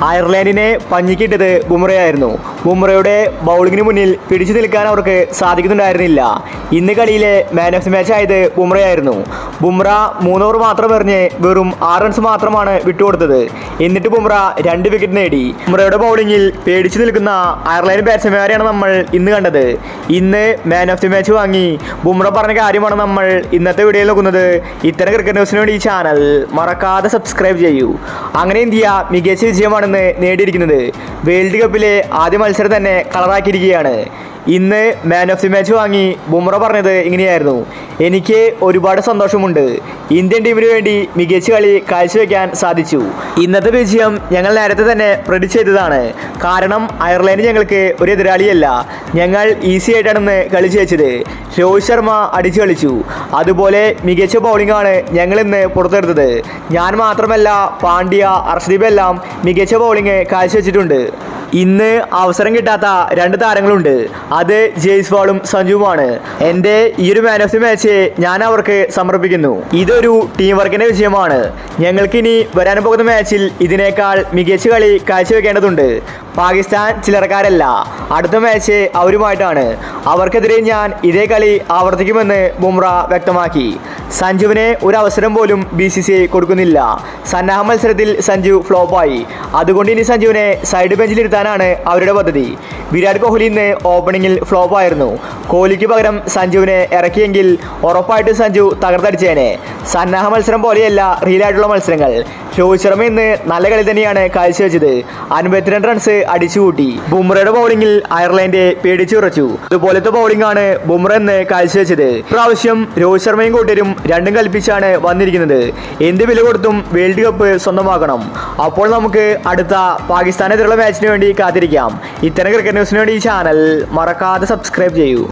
അയർലൻഡിനെ പഞ്ഞിക്കിട്ടത് ബുംറയായിരുന്നു. ബുംറയുടെ ബൗളിങ്ങിന് മുന്നിൽ പിടിച്ചു നിൽക്കാൻ അവർക്ക് സാധിക്കുന്നുണ്ടായിരുന്നില്ല. ഇന്ന് കളിയിലെ മാൻ ഓഫ് ദി മാച്ച് ആയത് ബുംറയായിരുന്നു. ബുംറ 3 ഓവർ മാത്രം എറിഞ്ഞ് വെറും 6 റൺസ് മാത്രമാണ് വിട്ടുകൊടുത്തത്. എന്നിട്ട് ബുംറ 2 വിക്കറ്റ് നേടി. ബുംറയുടെ ബൗളിങ്ങിൽ പേടിച്ചു നിൽക്കുന്ന അയർലൻഡ് ബാറ്റ്സ്മാൻമാരെയാണ് നമ്മൾ ഇന്ന് കണ്ടത്. ഇന്ന് മാൻ ഓഫ് ദി മാച്ച് വാങ്ങി ബുംറ പറഞ്ഞ കാര്യമാണ് നമ്മൾ ഇന്നത്തെ വീഡിയോയിൽ നോക്കുന്നത്. ഇത്തരം ക്രിക്കറ്റ് ന്യൂസിന് വേണ്ടി ഈ ചാനൽ മറക്കാതെ സബ്സ്ക്രൈബ് ചെയ്യൂ. അങ്ങനെ ഇന്ത്യ മികച്ച വിജയമാണ് നേടിയിരിക്കുന്നത്. വേൾഡ് കപ്പിലെ ആദ്യ മത്സരം തന്നെ കളറാക്കിയിരിക്കുകയാണ്. ഇന്ന് മാൻ ഓഫ് ദി മാച്ച് വാങ്ങി ബുംറ പറഞ്ഞത് ഇങ്ങനെയായിരുന്നു: എനിക്ക് ഒരുപാട് സന്തോഷമുണ്ട്. ഇന്ത്യൻ ടീമിന് വേണ്ടി മികച്ച കളി കാഴ്ചവെക്കാൻ സാധിച്ചു. ഇന്നത്തെ വിജയം ഞങ്ങൾ നേരത്തെ തന്നെ പ്രെഡിക്റ്റ് ചെയ്തതാണ്. കാരണം അയർലൻഡ് ഞങ്ങൾക്ക് ഒരു എതിരാളിയല്ല. ഞങ്ങൾ ഈസി ആയിട്ടാണ് കളി ജയിച്ചത്. രോഹിത് ശർമ്മ അടിച്ചു കളിച്ചു. അതുപോലെ മികച്ച ബൗളിംഗ് ആണ് ഞങ്ങൾ ഇന്ന് പുറത്തെടുത്തത്. ഞാൻ മാത്രമല്ല, പാണ്ഡ്യ, അർഷദീപ് എല്ലാം മികച്ച ബൗളിംഗ് കാഴ്ചവെച്ചിട്ടുണ്ട്. ഇന്ന് അവസരം കിട്ടാത്ത 2 താരങ്ങളുണ്ട്. അത് ജയ്സ്വാളും സഞ്ജുവുമാണ്. എൻ്റെ ഈ ഒരു മാൻ ഓഫ് ദി മാച്ച് ഞാൻ അവർക്ക് സമർപ്പിക്കുന്നു. ഇതൊരു ടീം വർക്കിൻ്റെ വിജയമാണ്. ഞങ്ങൾക്കിനി വരാൻ പോകുന്ന മാച്ചിൽ ഇതിനേക്കാൾ മികച്ച കളി കാഴ്ചവെക്കേണ്ടതുണ്ട്. പാകിസ്ഥാൻ ചില്ലറക്കാരല്ല. അടുത്ത മാച്ച് അവരുമായിട്ടാണ്. അവർക്കെതിരെ ഞാൻ ഇതേ കളി ആവർത്തിക്കുമെന്ന് ബുംറ വ്യക്തമാക്കി. സഞ്ജുവിന് ഒരു അവസരം പോലും BCCI കൊടുക്കുന്നില്ല. സന്നാഹ മത്സരത്തിൽ സഞ്ജു ഫ്ലോപ്പായി. അതുകൊണ്ട് ഇനി സഞ്ജുവിനെ സൈഡ് ബെഞ്ചിലിരുത്താനാണ് അവരുടെ പദ്ധതി. വിരാട് കോഹ്ലി ഇന്ന് ഓപ്പണിങ്ങിൽ ഫ്ലോപ്പായിരുന്നു. കോഹ്ലിക്ക് പകരം സഞ്ജുവിനെ ഇറക്കിയെങ്കിൽ ഉറപ്പായിട്ടും സഞ്ജു തകർത്തടിച്ചേനെ. സന്നാഹ മത്സരം പോലെയല്ല റിയലായിട്ടുള്ള മത്സരങ്ങൾ. രോഹിത് ശർമ്മ ഇന്ന് നല്ല കളി തന്നെയാണ് കാഴ്ചവെച്ചത്. 52 റൺസ് അടിച്ചുകൂട്ടി. ബുംറയുടെ ബൗളിങ്ങിൽ അയർലൻഡ് പേടിച്ചുറച്ചു. അതുപോലത്തെ ബൗളിംഗ് ആണ് ബുംറ ഇന്ന് കാഴ്ചവെച്ചത്. ഇപ്രാവശ്യം രോഹിത് ശർമ്മയും കൂട്ടരും രണ്ടും കൽപ്പിച്ചാണ് വന്നിരിക്കുന്നത്. എന്ത് വില കൊടുത്തും വേൾഡ് കപ്പ് സ്വന്തമാക്കണം. അപ്പോൾ നമുക്ക് അടുത്ത പാകിസ്ഥാനെതിരെയുള്ള മാച്ചിന് വേണ്ടി കാത്തിരിക്കാം. ഇത്തരം ക്രിക്കറ്റ് ന്യൂസിന് വേണ്ടി ഈ ചാനൽ മറക്കാതെ സബ്സ്ക്രൈബ് ചെയ്യൂ.